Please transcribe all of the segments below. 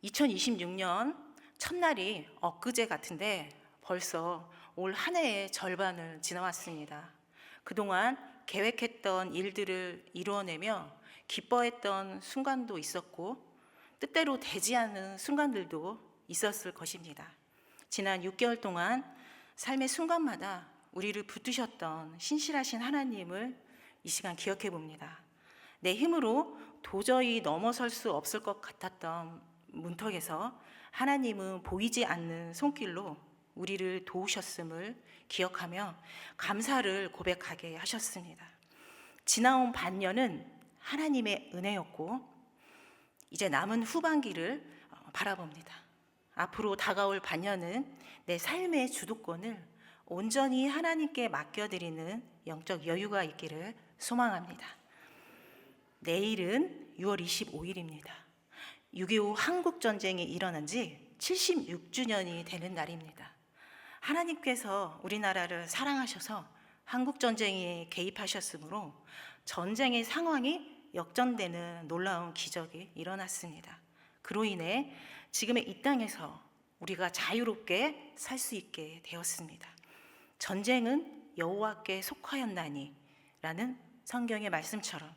2026년 첫날이 엊그제 같은데 벌써 올 한 해의 절반을 지나왔습니다. 그동안 계획했던 일들을 이루어내며 기뻐했던 순간도 있었고 뜻대로 되지 않은 순간들도 있었을 것입니다. 지난 6개월 동안 삶의 순간마다 우리를 붙드셨던 신실하신 하나님을 이 시간 기억해 봅니다. 내 힘으로 도저히 넘어설 수 없을 것 같았던 문턱에서 하나님은 보이지 않는 손길로 우리를 도우셨음을 기억하며 감사를 고백하게 하셨습니다. 지나온 반년은 하나님의 은혜였고 이제 남은 후반기를 바라봅니다. 앞으로 다가올 반년은 내 삶의 주도권을 온전히 하나님께 맡겨드리는 영적 여유가 있기를 소망합니다. 내일은 6월 25일입니다. 6.25 한국전쟁이 일어난 지 76주년이 되는 날입니다. 하나님께서 우리나라를 사랑하셔서 한국전쟁에 개입하셨으므로 전쟁의 상황이 역전되는 놀라운 기적이 일어났습니다. 그로 인해 지금의 이 땅에서 우리가 자유롭게 살 수 있게 되었습니다. 전쟁은 여호와께 속하였나니 라는 성경의 말씀처럼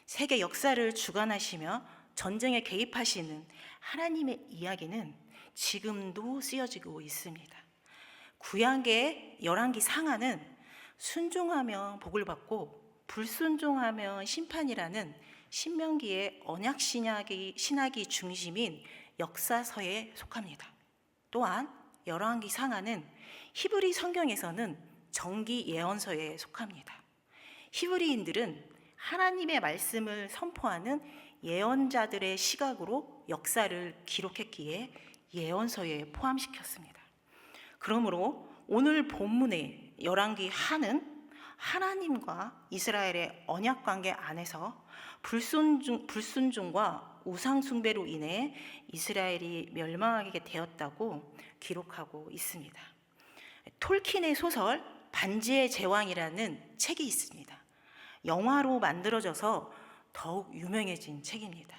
세계 역사를 주관하시며 전쟁에 개입하시는 하나님의 이야기는 지금도 쓰여지고 있습니다. 구약의 열왕기 상하는 순종하면 복을 받고 불순종하면 심판이라는 신명기의 언약 신학이 중심인 역사서에 속합니다. 또한 열왕기 상하는 히브리 성경에서는 정기 예언서에 속합니다. 히브리인들은 하나님의 말씀을 선포하는 예언자들의 시각으로 역사를 기록했기에 예언서에 포함시켰습니다. 그러므로 오늘 본문의 열왕기 하는 하나님과 이스라엘의 언약 관계 안에서 불순종과 우상 숭배로 인해 이스라엘이 멸망하게 되었다고 기록하고 있습니다. 톨킨의 소설 반지의 제왕이라는 책이 있습니다. 영화로 만들어져서 더욱 유명해진 책입니다.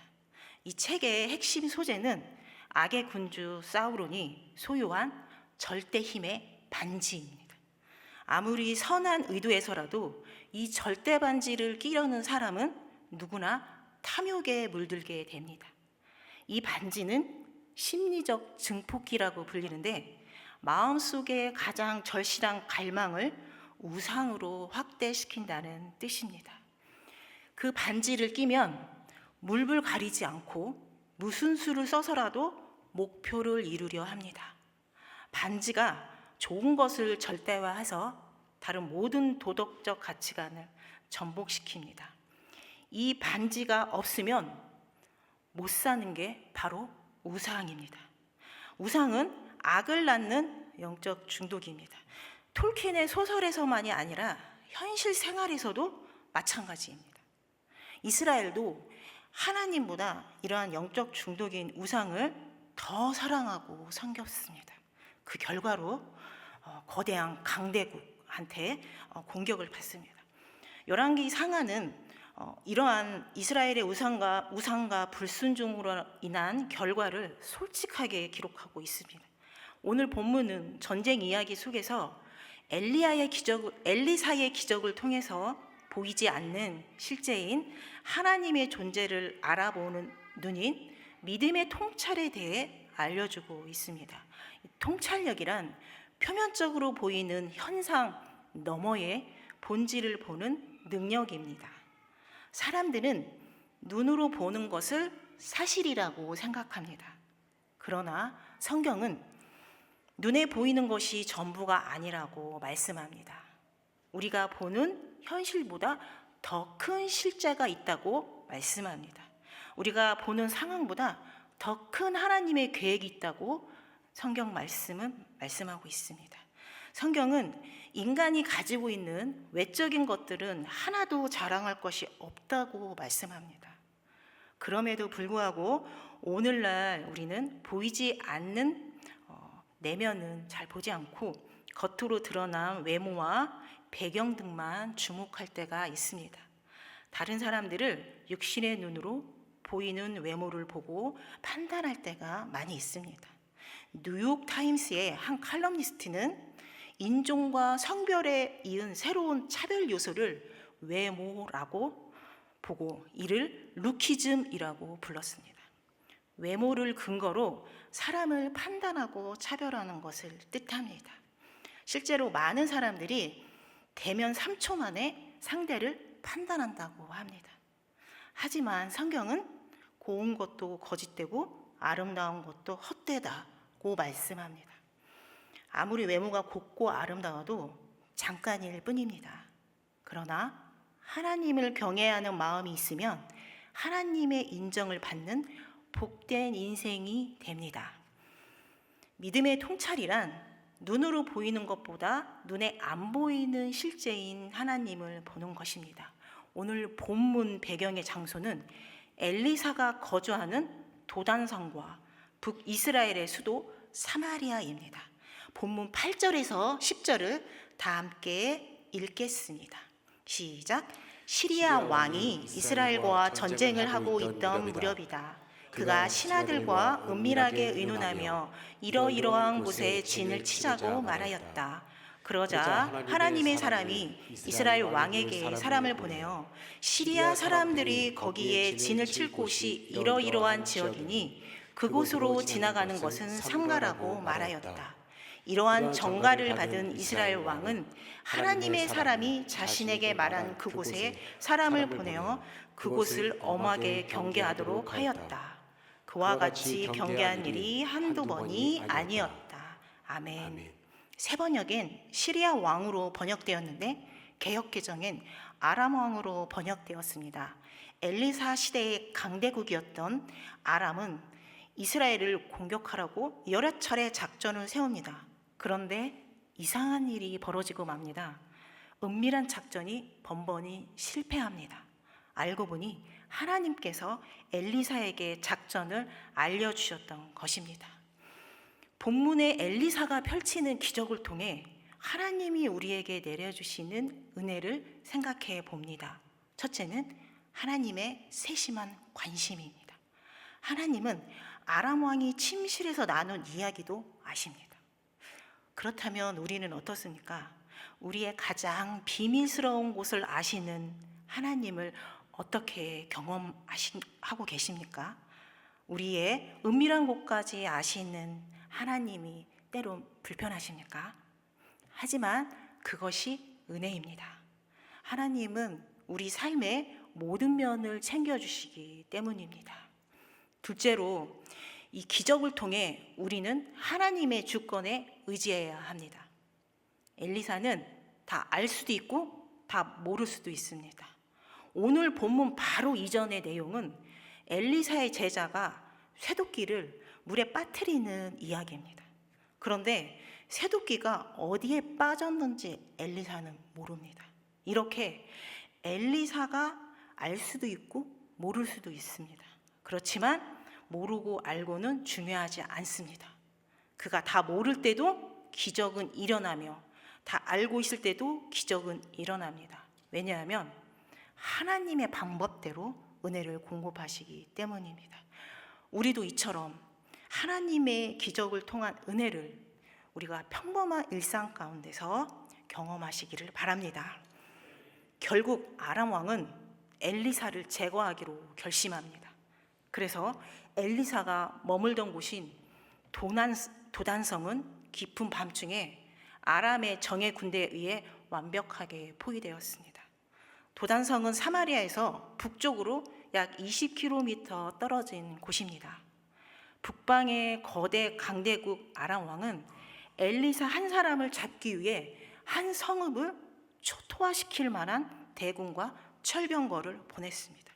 이 책의 핵심 소재는 악의 군주 사우론이 소유한 절대 힘의 반지입니다. 아무리 선한 의도에서라도 이 절대 반지를 끼려는 사람은 누구나 탐욕에 물들게 됩니다. 이 반지는 심리적 증폭기라고 불리는데 마음속의 가장 절실한 갈망을 우상으로 확대시킨다는 뜻입니다. 그 반지를 끼면 물불 가리지 않고 무슨 수를 써서라도 목표를 이루려 합니다. 반지가 좋은 것을 절대화해서 다른 모든 도덕적 가치관을 전복시킵니다. 이 반지가 없으면 못 사는 게 바로 우상입니다. 우상은 악을 낳는 영적 중독입니다. 톨킨의 소설에서만이 아니라 현실 생활에서도 마찬가지입니다. 이스라엘도 하나님보다 이러한 영적 중독인 우상을 더 사랑하고 섬겼습니다. 그 결과로 거대한 강대국한테 공격을 받습니다. 열왕기 상하는 이러한 이스라엘의 우상과 불순종으로 인한 결과를 솔직하게 기록하고 있습니다. 오늘 본문은 전쟁 이야기 속에서 엘리사의 기적을 통해서 보이지 않는 실제인 하나님의 존재를 알아보는 눈인 믿음의 통찰에 대해 알려주고 있습니다. 통찰력이란 표면적으로 보이는 현상 너머의 본질을 보는 능력입니다. 사람들은 눈으로 보는 것을 사실이라고 생각합니다. 그러나 성경은 눈에 보이는 것이 전부가 아니라고 말씀합니다. 우리가 보는 현실보다 더 큰 실제가 있다고 말씀합니다. 우리가 보는 상황보다 더 큰 하나님의 계획이 있다고 성경 말씀은 말씀하고 있습니다. 성경은 인간이 가지고 있는 외적인 것들은 하나도 자랑할 것이 없다고 말씀합니다. 그럼에도 불구하고 오늘날 우리는 보이지 않는 내면은 잘 보지 않고 겉으로 드러난 외모와 배경 등만 주목할 때가 있습니다. 다른 사람들을 육신의 눈으로 보이는 외모를 보고 판단할 때가 많이 있습니다. 뉴욕 타임스의 한 칼럼니스트는 인종과 성별에 이은 새로운 차별 요소를 외모라고 보고 이를 루키즘이라고 불렀습니다. 외모를 근거로 사람을 판단하고 차별하는 것을 뜻합니다. 실제로 많은 사람들이 대면 3초 만에 상대를 판단한다고 합니다. 하지만 성경은 고운 것도 거짓되고 아름다운 것도 헛되다고 말씀합니다. 아무리 외모가 곱고 아름다워도 잠깐일 뿐입니다. 그러나 하나님을 경외하는 마음이 있으면 하나님의 인정을 받는 복된 인생이 됩니다. 믿음의 통찰이란 눈으로 보이는 것보다 눈에 안 보이는 실제인 하나님을 보는 것입니다. 오늘 본문 배경의 장소는 엘리사가 거주하는 도단성과 북이스라엘의 수도 사마리아입니다. 본문 8절에서 10절을 다 함께 읽겠습니다. 시작. 시리아 왕이 이스라엘과 전쟁을 하고 있던 무렵이다. 그가 신하들과 은밀하게 의논하며 이러이러한 곳에 진을 치자고 말하였다. 그러자 하나님의 사람이 이스라엘 왕에게 사람을 보내어 시리아 사람들이 거기에 진을 칠 곳이 이러이러한 지역이니 그곳으로 지나가는 것은 삼가라고 말하였다. 이러한 정가를 받은 이스라엘 왕은 하나님의 사람이 자신에게 말한 그곳에 사람을 보내어 그곳을 엄하게 경계하도록 하였다. 그와 같이 경계한 일이 한두 번이 아니었다. 아멘. 새번역엔 시리아 왕으로 번역되었는데 개역개정엔 아람 왕으로 번역되었습니다. 엘리사 시대의 강대국이었던 아람은 이스라엘을 공격하라고 여러 차례 작전을 세웁니다. 그런데 이상한 일이 벌어지고 맙니다. 은밀한 작전이 번번이 실패합니다. 알고 보니 하나님께서 엘리사에게 작전을 알려주셨던 것입니다. 본문의 엘리사가 펼치는 기적을 통해 하나님이 우리에게 내려주시는 은혜를 생각해 봅니다. 첫째는 하나님의 세심한 관심입니다. 하나님은 아람 왕이 침실에서 나눈 이야기도 아십니다. 그렇다면 우리는 어떻습니까? 우리의 가장 비밀스러운 곳을 아시는 하나님을 어떻게 경험하고 계십니까? 우리의 은밀한 곳까지 아시는 하나님이 때론 불편하십니까? 하지만 그것이 은혜입니다. 하나님은 우리 삶의 모든 면을 챙겨주시기 때문입니다. 둘째로 이 기적을 통해 우리는 하나님의 주권에 의지해야 합니다. 엘리사는 다 알 수도 있고 다 모를 수도 있습니다. 오늘 본문 바로 이전의 내용은 엘리사의 제자가 쇠도끼를 물에 빠뜨리는 이야기입니다. 그런데 쇠도끼가 어디에 빠졌는지 엘리사는 모릅니다. 이렇게 엘리사가 알 수도 있고 모를 수도 있습니다. 그렇지만 모르고 알고는 중요하지 않습니다. 그가 다 모를 때도 기적은 일어나며 다 알고 있을 때도 기적은 일어납니다. 왜냐하면 하나님의 방법대로 은혜를 공급하시기 때문입니다. 우리도 이처럼 하나님의 기적을 통한 은혜를 우리가 평범한 일상 가운데서 경험하시기를 바랍니다. 결국 아람 왕은 엘리사를 제거하기로 결심합니다. 그래서 엘리사가 머물던 곳인 도단성은 깊은 밤중에 아람의 정예 군대에 의해 완벽하게 포위되었습니다. 도단성은 사마리아에서 북쪽으로 약 20km 떨어진 곳입니다. 북방의 거대 강대국 아람 왕은 엘리사 한 사람을 잡기 위해 한 성읍을 초토화시킬 만한 대군과 철병거를 보냈습니다.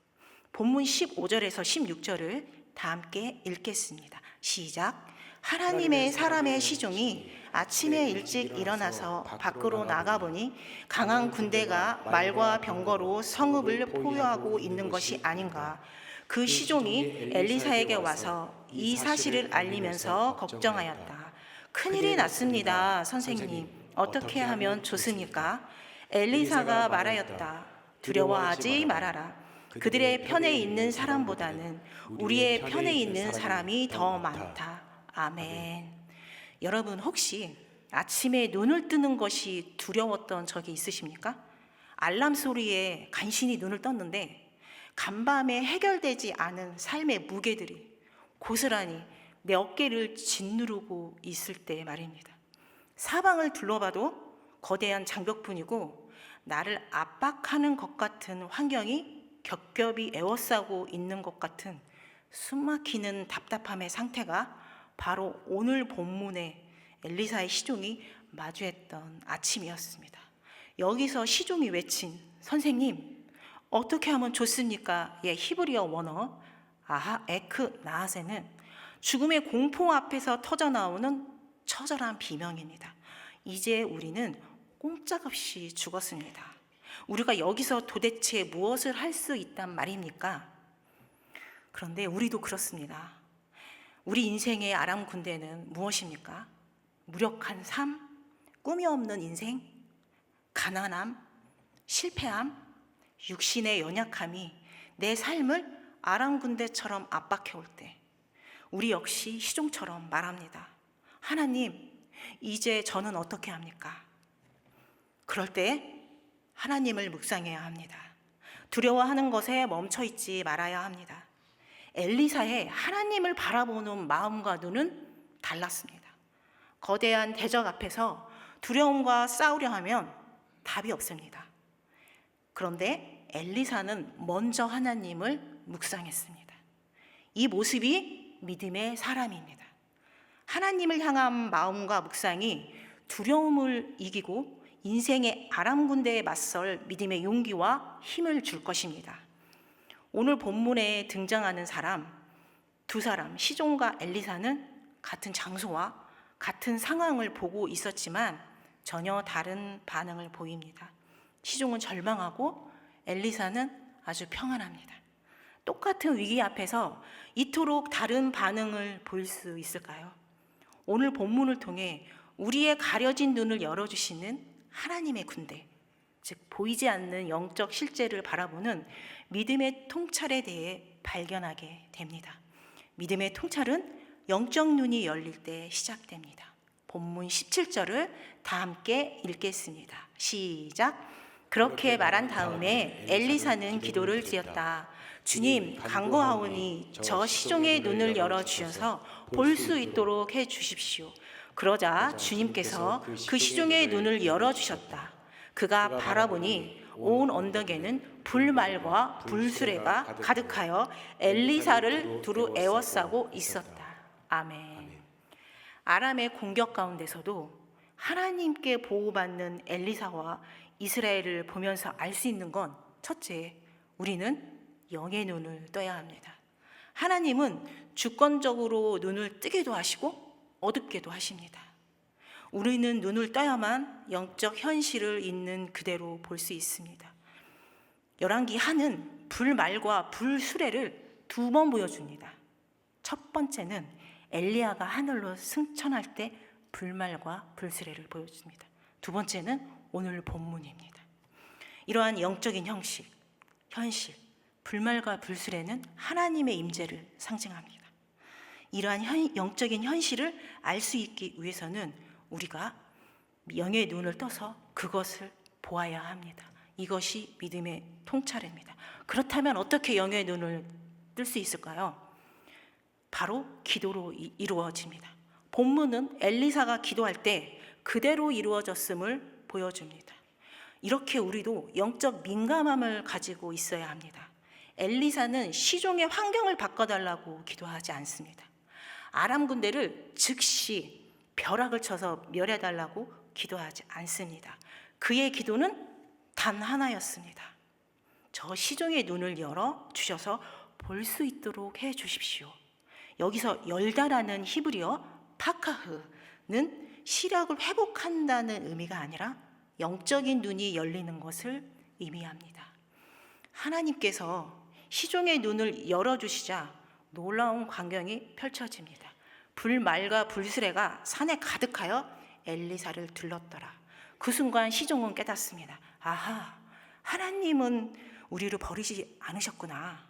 본문 15절에서 16절을 다 함께 읽겠습니다. 시작. 하나님의 사람의 시종이 아침에 일찍 일어나서 밖으로 나가보니 강한 군대가 말과 병거로 성읍을 포위하고 있는 것이 아닌가. 그 시종이 엘리사에게 와서 이 사실을 알리면서 걱정하였다. 큰일이 났습니다, 선생님. 어떻게 하면 좋습니까? 엘리사가 말하였다. 두려워하지 말아라. 그들의 편에 있는 사람보다는 우리의 편에 있는 사람이 더 많다. 아멘. 여러분, 혹시 아침에 눈을 뜨는 것이 두려웠던 적이 있으십니까? 알람 소리에 간신히 눈을 떴는데 간밤에 해결되지 않은 삶의 무게들이 고스란히 내 어깨를 짓누르고 있을 때 말입니다. 사방을 둘러봐도 거대한 장벽뿐이고 나를 압박하는 것 같은 환경이 겹겹이 에워싸고 있는 것 같은 숨막히는 답답함의 상태가 바로 오늘 본문의 엘리사의 시종이 마주했던 아침이었습니다. 여기서 시종이 외친 선생님 어떻게 하면 좋습니까? 의 히브리어 원어 아하 에크 나하세는 죽음의 공포 앞에서 터져나오는 처절한 비명입니다. 이제 우리는 꼼짝없이 죽었습니다. 우리가 여기서 도대체 무엇을 할 수 있단 말입니까? 그런데 우리도 그렇습니다. 우리 인생의 아람 군대는 무엇입니까? 무력한 삶, 꿈이 없는 인생, 가난함, 실패함, 육신의 연약함이 내 삶을 아람 군대처럼 압박해올 때 우리 역시 시종처럼 말합니다. 하나님, 이제 저는 어떻게 합니까? 그럴 때 하나님을 묵상해야 합니다. 두려워하는 것에 멈춰있지 말아야 합니다. 엘리사의 하나님을 바라보는 마음과 눈은 달랐습니다. 거대한 대적 앞에서 두려움과 싸우려 하면 답이 없습니다. 그런데 엘리사는 먼저 하나님을 묵상했습니다. 이 모습이 믿음의 사람입니다. 하나님을 향한 마음과 묵상이 두려움을 이기고 인생의 아람 군대에 맞설 믿음의 용기와 힘을 줄 것입니다. 오늘 본문에 등장하는 두 사람, 시종과 엘리사는 같은 장소와 같은 상황을 보고 있었지만 전혀 다른 반응을 보입니다. 시종은 절망하고 엘리사는 아주 평안합니다. 똑같은 위기 앞에서 이토록 다른 반응을 보일 수 있을까요? 오늘 본문을 통해 우리의 가려진 눈을 열어주시는 하나님의 군대, 즉 보이지 않는 영적 실제를 바라보는 믿음의 통찰에 대해 발견하게 됩니다. 믿음의 통찰은 영적 눈이 열릴 때 시작됩니다. 본문 17절을 다 함께 읽겠습니다. 시작. 그렇게 말한 다음에 엘리사는 기도를 드렸다. 주님, 간구하오니 저 시종의 눈을 열어주셔서 볼 수 있도록 해주십시오. 그러자 주님께서 그 시종의 눈을 열어주셨다. 그가 바라보니 온 언덕에는 불말과 불수레가 가득하여 엘리사를 두루 에워싸고 있었다. 아멘. 아람의 공격 가운데서도 하나님께 보호받는 엘리사와 이스라엘을 보면서 알 수 있는 건 첫째, 우리는 영의 눈을 떠야 합니다. 하나님은 주권적으로 눈을 뜨게도 하시고 어둡게도 하십니다. 우리는 눈을 떠야만 영적 현실을 있는 그대로 볼 수 있습니다. 열왕기 하는 불말과 불수레를 2번 보여줍니다. 첫 번째는 엘리야가 하늘로 승천할 때 불말과 불수레를 보여줍니다. 두 번째는 오늘 본문입니다. 이러한 영적인 현실, 불말과 불수레는 하나님의 임재를 상징합니다. 이러한 영적인 현실을 알 수 있기 위해서는 우리가 영의 눈을 떠서 그것을 보아야 합니다. 이것이 믿음의 통찰입니다. 그렇다면 어떻게 영의 눈을 뜰 수 있을까요? 바로 기도로 이루어집니다. 본문은 엘리사가 기도할 때 그대로 이루어졌음을 보여줍니다. 이렇게 우리도 영적 민감함을 가지고 있어야 합니다. 엘리사는 시종의 환경을 바꿔달라고 기도하지 않습니다. 아람 군대를 즉시 벼락을 쳐서 멸해달라고 기도하지 않습니다. 그의 기도는 단 하나였습니다. 저 시종의 눈을 열어 주셔서 볼 수 있도록 해 주십시오. 여기서 열다라는 히브리어 파카흐는 시력을 회복한다는 의미가 아니라 영적인 눈이 열리는 것을 의미합니다. 하나님께서 시종의 눈을 열어주시자 놀라운 광경이 펼쳐집니다. 불말과 불수레가 산에 가득하여 엘리사를 둘렀더라. 그 순간 시종은 깨닫습니다. 아하, 하나님은 우리를 버리지 않으셨구나.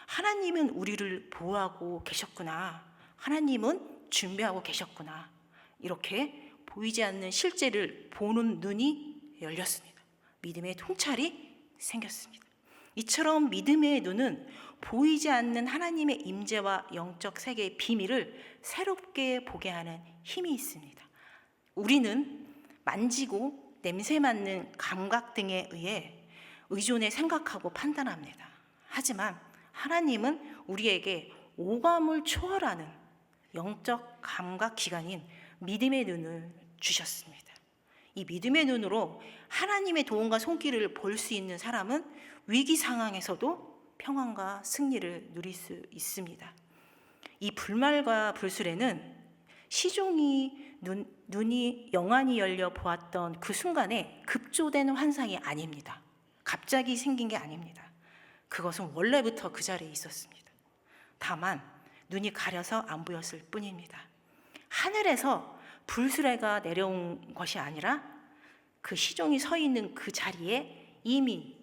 하나님은 우리를 보호하고 계셨구나. 하나님은 준비하고 계셨구나. 이렇게 보이지 않는 실제를 보는 눈이 열렸습니다. 믿음의 통찰이 생겼습니다. 이처럼 믿음의 눈은 보이지 않는 하나님의 임재와 영적 세계의 비밀을 새롭게 보게 하는 힘이 있습니다. 우리는 만지고 냄새 맡는 감각 등에 의해 의존해 생각하고 판단합니다. 하지만 하나님은 우리에게 오감을 초월하는 영적 감각 기관인 믿음의 눈을 주셨습니다. 이 믿음의 눈으로 하나님의 도움과 손길을 볼 수 있는 사람은 위기 상황에서도 평안과 승리를 누릴 수 있습니다. 이 불말과 불술에는 시종이 눈이 영안이 열려 보았던 그 순간에 급조된 환상이 아닙니다. 갑자기 생긴 게 아닙니다. 그것은 원래부터 그 자리에 있었습니다. 다만 눈이 가려서 안 보였을 뿐입니다. 하늘에서 불수레가 내려온 것이 아니라 그 시종이 서 있는 그 자리에 이미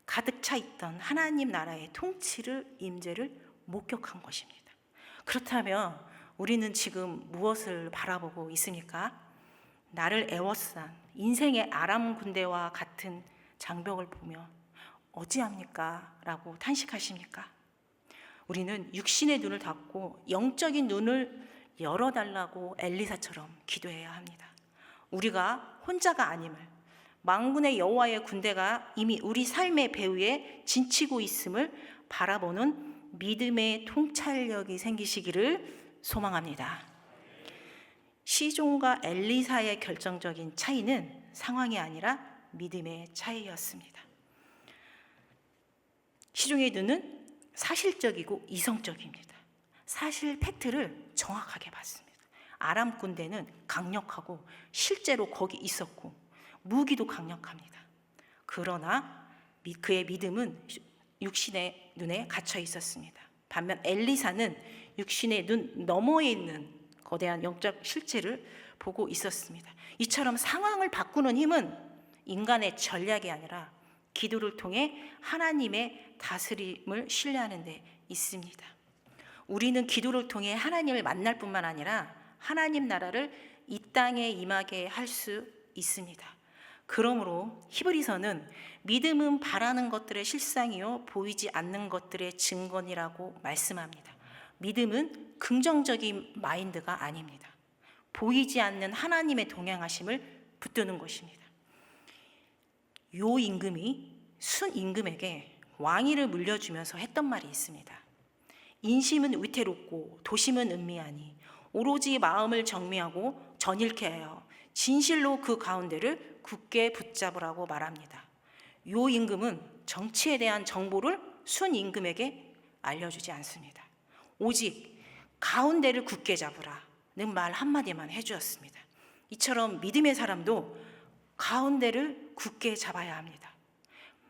가득 차 있던 하나님 나라의 통치를, 임재를 목격한 것입니다. 그렇다면 우리는 지금 무엇을 바라보고 있습니까? 나를 애워싼 인생의 아람 군대와 같은 장벽을 보며 어찌합니까? 라고 탄식하십니까? 우리는 육신의 눈을 닫고 영적인 눈을 열어달라고 엘리사처럼 기도해야 합니다. 우리가 혼자가 아님을, 만군의 여호와의 군대가 이미 우리 삶의 배후에 진치고 있음을 바라보는 믿음의 통찰력이 생기시기를 소망합니다. 시종과 엘리사의 결정적인 차이는 상황이 아니라 믿음의 차이였습니다. 시종의 눈은 사실적이고 이성적입니다. 사실 팩트를 정확하게 봤습니다. 아람 군대는 강력하고 실제로 거기 있었고 무기도 강력합니다. 그러나 그의 믿음은 육신의 눈에 갇혀 있었습니다. 반면 엘리사는 육신의 눈 너머에 있는 거대한 영적 실체를 보고 있었습니다. 이처럼 상황을 바꾸는 힘은 인간의 전략이 아니라 기도를 통해 하나님의 다스림을 신뢰하는 데 있습니다. 우리는 기도를 통해 하나님을 만날 뿐만 아니라 하나님 나라를 이 땅에 임하게 할 수 있습니다. 그러므로 히브리서는 믿음은 바라는 것들의 실상이요 보이지 않는 것들의 증거니라고 말씀합니다. 믿음은 긍정적인 마인드가 아닙니다. 보이지 않는 하나님의 동행하심을 붙드는 것입니다. 요 임금이 순 임금에게 왕위를 물려주면서 했던 말이 있습니다. 인심은 위태롭고 도심은 음미하니 오로지 마음을 정미하고 전일케 하여 진실로 그 가운데를 굳게 붙잡으라고 말합니다. 요 임금은 정치에 대한 정보를 순 임금에게 알려주지 않습니다. 오직 가운데를 굳게 잡으라는 말 한마디만 해주었습니다. 이처럼 믿음의 사람도 가운데를 굳게 잡아야 합니다.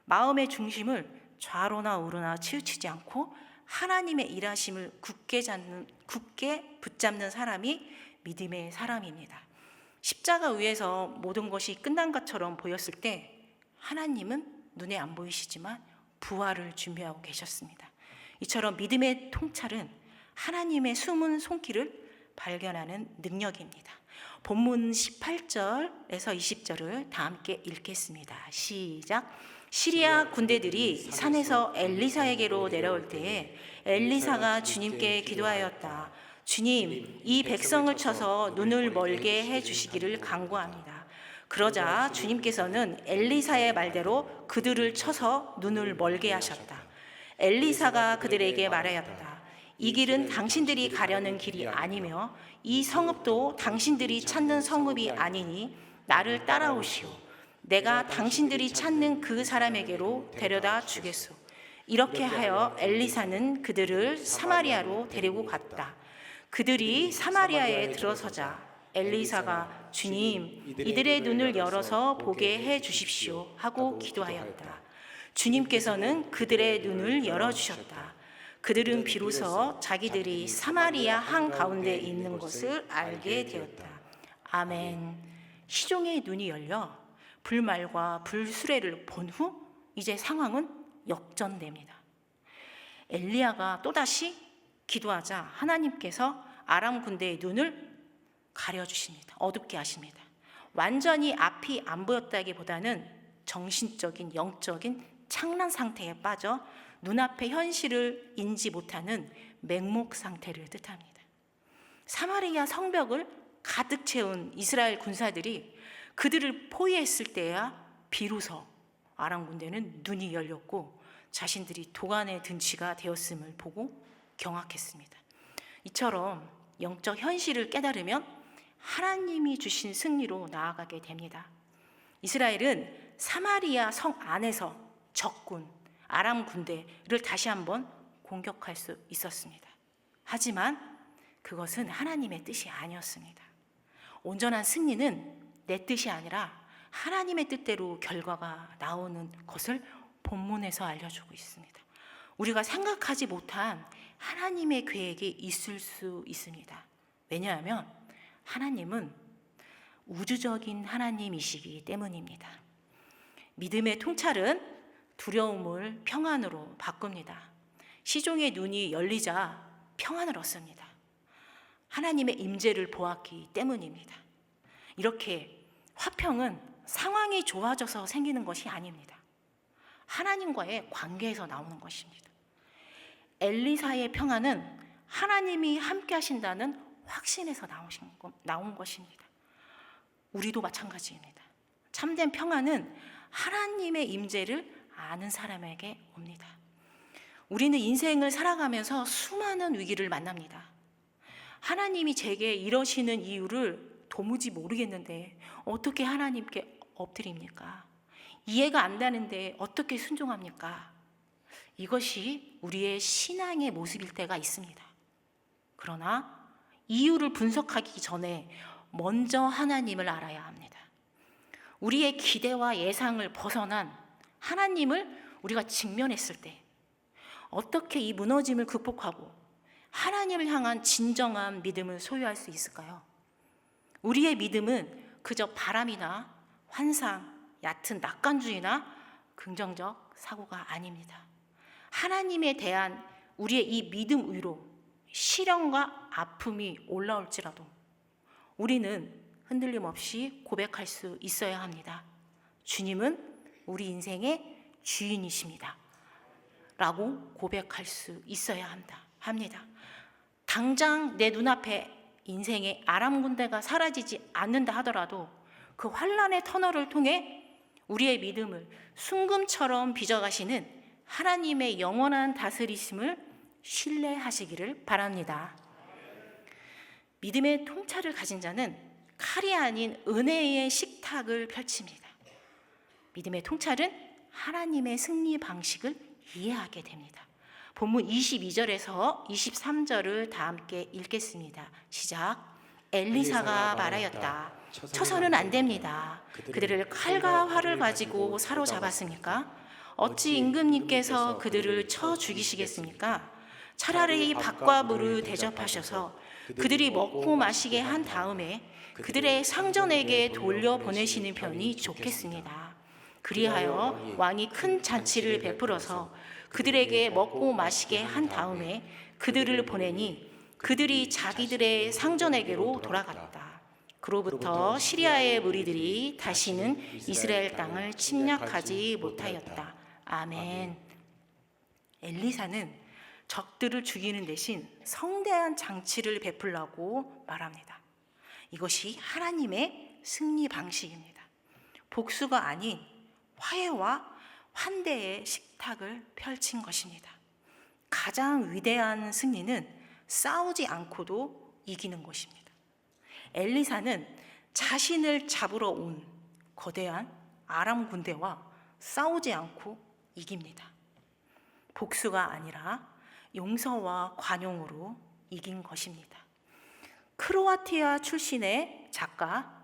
마음의 중심을 좌로나 우로나 치우치지 않고 하나님의 일하심을 굳게 붙잡는 사람이 믿음의 사람입니다. 십자가 위에서 모든 것이 끝난 것처럼 보였을 때 하나님은 눈에 안 보이시지만 부활을 준비하고 계셨습니다. 이처럼 믿음의 통찰은 하나님의 숨은 손길을 발견하는 능력입니다. 본문 18절에서 20절을 다 함께 읽겠습니다. 시작. 시리아 군대들이 산에서 엘리사에게로 내려올 때에 엘리사가 주님께 기도하였다. 주님, 이 백성을 쳐서 눈을 멀게 해주시기를 간구합니다. 그러자 주님께서는 엘리사의 말대로 그들을 쳐서 눈을 멀게 하셨다. 엘리사가 그들에게 말하였다. 이 길은 당신들이 가려는 길이 아니며 이 성읍도 당신들이 찾는 성읍이 아니니 나를 따라오시오. 내가 당신들이 찾는 그 사람에게로 데려다 주겠소. 이렇게 하여 엘리사는 그들을 사마리아로 데리고 갔다. 그들이 사마리아에 들어서자 엘리사가 주님, 이들의 눈을 열어서 보게 해 주십시오 하고 기도하였다. 주님께서는 그들의 눈을 열어주셨다. 그들은 비로소 자기들이 사마리아 한가운데 있는 것을 알게 되었다. 아멘. 시종의 눈이 열려 불말과 불수레를 본 후 이제 상황은 역전됩니다. 엘리야가 또다시 기도하자 하나님께서 아람 군대의 눈을 가려주십니다. 어둡게 하십니다. 완전히 앞이 안 보였다기보다는 정신적인, 영적인 착란 상태에 빠져 눈앞의 현실을 인지 못하는 맹목 상태를 뜻합니다. 사마리아 성벽을 가득 채운 이스라엘 군사들이 그들을 포위했을 때야 비로소 아람 군대는 눈이 열렸고 자신들이 도간의 든치가 되었음을 보고 경악했습니다. 이처럼 영적 현실을 깨달으면 하나님이 주신 승리로 나아가게 됩니다. 이스라엘은 사마리아 성 안에서 적군, 아람 군대를 다시 한번 공격할 수 있었습니다. 하지만 그것은 하나님의 뜻이 아니었습니다. 온전한 승리는 내 뜻이 아니라 하나님의 뜻대로 결과가 나오는 것을 본문에서 알려주고 있습니다. 우리가 생각하지 못한 하나님의 계획이 있을 수 있습니다. 왜냐하면 하나님은 우주적인 하나님이시기 때문입니다. 믿음의 통찰은 두려움을 평안으로 바꿉니다. 시종의 눈이 열리자 평안을 얻습니다. 하나님의 임재를 보았기 때문입니다. 이렇게 화평은 상황이 좋아져서 생기는 것이 아닙니다. 하나님과의 관계에서 나오는 것입니다. 엘리사의 평안은 하나님이 함께 하신다는 확신에서 나온 것입니다. 우리도 마찬가지입니다. 참된 평안은 하나님의 임재를 아는 사람에게 옵니다. 우리는 인생을 살아가면서 수많은 위기를 만납니다. 하나님이 제게 이러시는 이유를 도무지 모르겠는데 어떻게 하나님께 엎드립니까? 이해가 안 되는데 어떻게 순종합니까? 이것이 우리의 신앙의 모습일 때가 있습니다. 그러나 이유를 분석하기 전에 먼저 하나님을 알아야 합니다. 우리의 기대와 예상을 벗어난 하나님을 우리가 직면했을 때 어떻게 이 무너짐을 극복하고 하나님을 향한 진정한 믿음을 소유할 수 있을까요? 우리의 믿음은 그저 바람이나 환상, 얕은 낙관주의나 긍정적 사고가 아닙니다. 하나님에 대한 우리의 이 믿음 위로 시련과 아픔이 올라올지라도 우리는 흔들림 없이 고백할 수 있어야 합니다. 주님은 우리 인생의 주인이십니다. 라고 고백할 수 있어야 합니다. 당장 내 눈앞에 인생의 아람 군대가 사라지지 않는다 하더라도 그 환난의 터널을 통해 우리의 믿음을 순금처럼 빚어가시는 하나님의 영원한 다스리심을 신뢰하시기를 바랍니다. 믿음의 통찰을 가진 자는 칼이 아닌 은혜의 식탁을 펼칩니다. 믿음의 통찰은 하나님의 승리 방식을 이해하게 됩니다. 본문 22절에서 23절을 다 함께 읽겠습니다. 시작. 엘리사가 말하였다. 쳐서는 안 됩니다. 그들을 칼과 활을 가지고 사로잡았습니까? 어찌 임금님께서 그들을 쳐 죽이시겠습니까? 차라리 밥과 물을 대접하셔서 그들이 먹고 마시게 한 다음에 그들의 상전에게 돌려보내시는 편이 좋겠습니다. 그리하여 왕이 큰 잔치를 베풀어서 그들에게 먹고 마시게 한 다음에 그들을 보내니 그들이 자기들의 상전에게로 돌아갔다. 그로부터 시리아의 무리들이 다시는 이스라엘 땅을 침략하지 못하였다. 아멘. 엘리사는 적들을 죽이는 대신 성대한 장치를 베풀라고 말합니다. 이것이 하나님의 승리 방식입니다. 복수가 아닌 화해와 환대의 식탁을 펼친 것입니다. 가장 위대한 승리는 싸우지 않고도 이기는 것입니다. 엘리사는 자신을 잡으러 온 거대한 아람 군대와 싸우지 않고 이깁니다. 복수가 아니라 용서와 관용으로 이긴 것입니다. 크로아티아 출신의 작가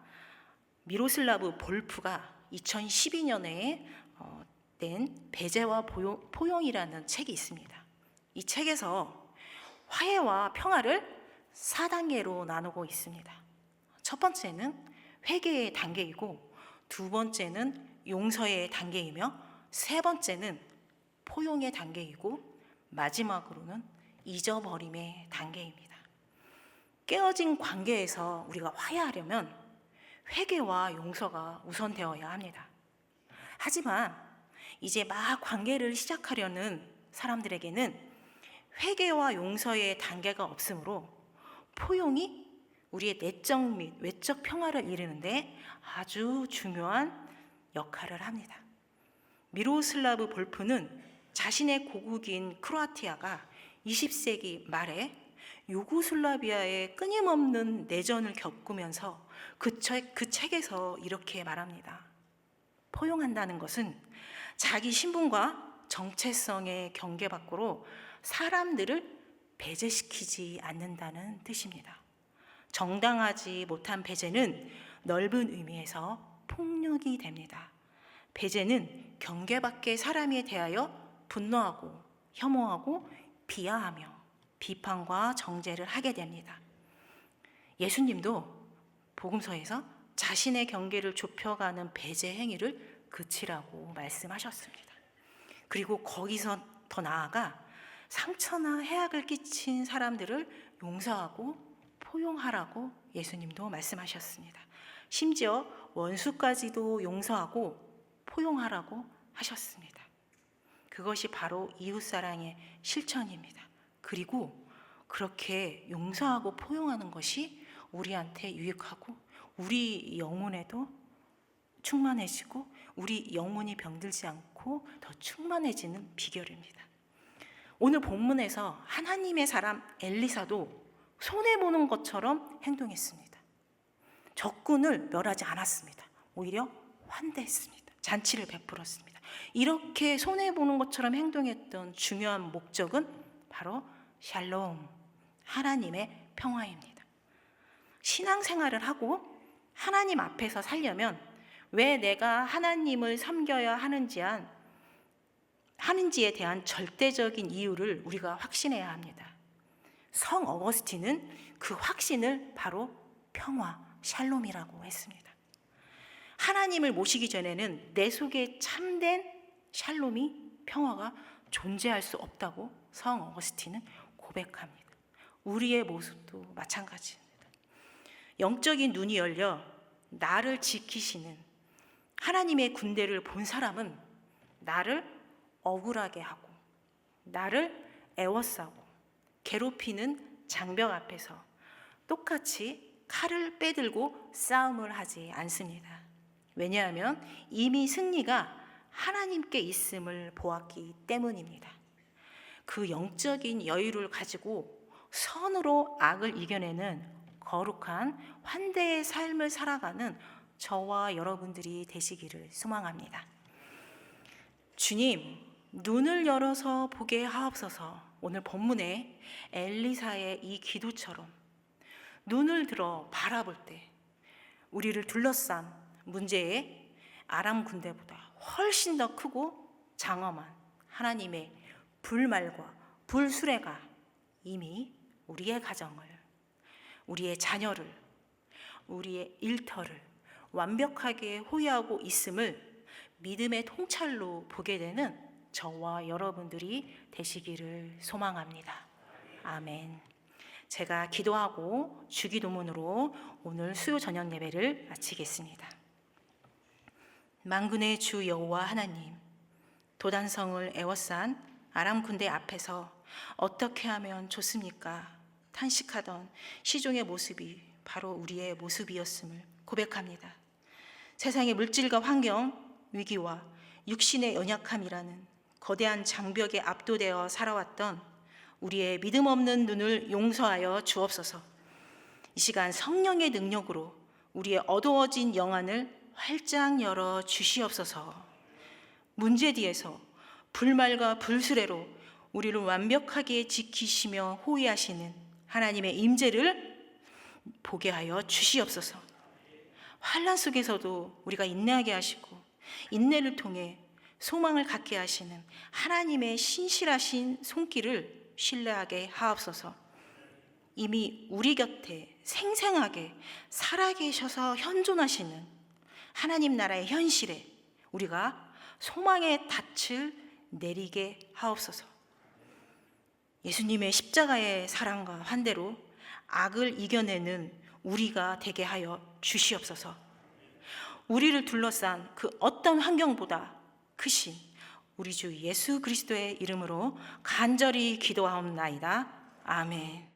미로슬라브 볼프가 2012년에 낸 배제와 포용이라는 책이 있습니다. 이 책에서 화해와 평화를 4단계로 나누고 있습니다. 첫 번째는 회개의 단계이고 두 번째는 용서의 단계이며 세 번째는 포용의 단계이고 마지막으로는 잊어버림의 단계입니다. 깨어진 관계에서 우리가 화해하려면 회개와 용서가 우선되어야 합니다. 하지만 이제 막 관계를 시작하려는 사람들에게는 회개와 용서의 단계가 없으므로 포용이 우리의 내적 및 외적 평화를 이루는데 아주 중요한 역할을 합니다. 미로슬라브 볼프는 자신의 고국인 크로아티아가 20세기 말에 유고슬라비아의 끊임없는 내전을 겪으면서 그 책에서 이렇게 말합니다. 포용한다는 것은 자기 신분과 정체성의 경계 밖으로 사람들을 배제시키지 않는다는 뜻입니다. 정당하지 못한 배제는 넓은 의미에서 폭력이 됩니다. 배제는 경계 밖의 사람에 대하여 분노하고 혐오하고 비하하며 비판과 정죄를 하게 됩니다. 예수님도 복음서에서 자신의 경계를 좁혀가는 배제 행위를 그치라고 말씀하셨습니다. 그리고 거기서 더 나아가 상처나 해악을 끼친 사람들을 용서하고 포용하라고 예수님도 말씀하셨습니다. 심지어 원수까지도 용서하고 포용하라고 하셨습니다. 그것이 바로 이웃사랑의 실천입니다. 그리고 그렇게 용서하고 포용하는 것이 우리한테 유익하고 우리 영혼에도 충만해지고 우리 영혼이 병들지 않고 더 충만해지는 비결입니다. 오늘 본문에서 하나님의 사람 엘리사도 손해보는 것처럼 행동했습니다. 적군을 멸하지 않았습니다. 오히려 환대했습니다. 잔치를 베풀었습니다. 이렇게 손해보는 것처럼 행동했던 중요한 목적은 바로 샬롬, 하나님의 평화입니다. 신앙생활을 하고 하나님 앞에서 살려면 왜 내가 하나님을 섬겨야 하는지에 대한 절대적인 이유를 우리가 확신해야 합니다. 성 어거스틴은 그 확신을 바로 평화, 샬롬이라고 했습니다. 하나님을 모시기 전에는 내 속에 참된 샬롬이, 평화가 존재할 수 없다고 성 어거스틴은 고백합니다. 우리의 모습도 마찬가지입니다. 영적인 눈이 열려 나를 지키시는 하나님의 군대를 본 사람은 나를 억울하게 하고 나를 애워싸고 괴롭히는 장벽 앞에서 똑같이 칼을 빼들고 싸움을 하지 않습니다. 왜냐하면 이미 승리가 하나님께 있음을 보았기 때문입니다. 그 영적인 여유를 가지고 선으로 악을 이겨내는 거룩한 환대의 삶을 살아가는 저와 여러분들이 되시기를 소망합니다. 주님, 눈을 열어서 보게 하옵소서. 오늘 본문에 엘리사의 이 기도처럼 눈을 들어 바라볼 때 우리를 둘러싼 문제의 아람 군대보다 훨씬 더 크고 장엄한 하나님의 불말과 불수레가 이미 우리의 가정을, 우리의 자녀를, 우리의 일터를 완벽하게 호위하고 있음을 믿음의 통찰로 보게 되는 저와 여러분들이 되시기를 소망합니다. 아멘. 제가 기도하고 주기도문으로 오늘 수요 저녁 예배를 마치겠습니다. 만군의 주 여호와 하나님, 도단성을 애워싼 아람 군대 앞에서 어떻게 하면 좋습니까? 탄식하던 시종의 모습이 바로 우리의 모습이었음을 고백합니다. 세상의 물질과 환경, 위기와 육신의 연약함이라는 거대한 장벽에 압도되어 살아왔던 우리의 믿음 없는 눈을 용서하여 주옵소서. 이 시간 성령의 능력으로 우리의 어두워진 영안을 활짝 열어 주시옵소서. 문제 뒤에서 불말과 불수레로 우리를 완벽하게 지키시며 호위하시는 하나님의 임재를 보게 하여 주시옵소서. 환난 속에서도 우리가 인내하게 하시고 인내를 통해 소망을 갖게 하시는 하나님의 신실하신 손길을 신뢰하게 하옵소서. 이미 우리 곁에 생생하게 살아계셔서 현존하시는 하나님 나라의 현실에 우리가 소망의 닻을 내리게 하옵소서. 예수님의 십자가의 사랑과 환대로 악을 이겨내는 우리가 되게 하여 주시옵소서. 우리를 둘러싼 그 어떤 환경보다 크신 우리 주 예수 그리스도의 이름으로 간절히 기도하옵나이다. 아멘.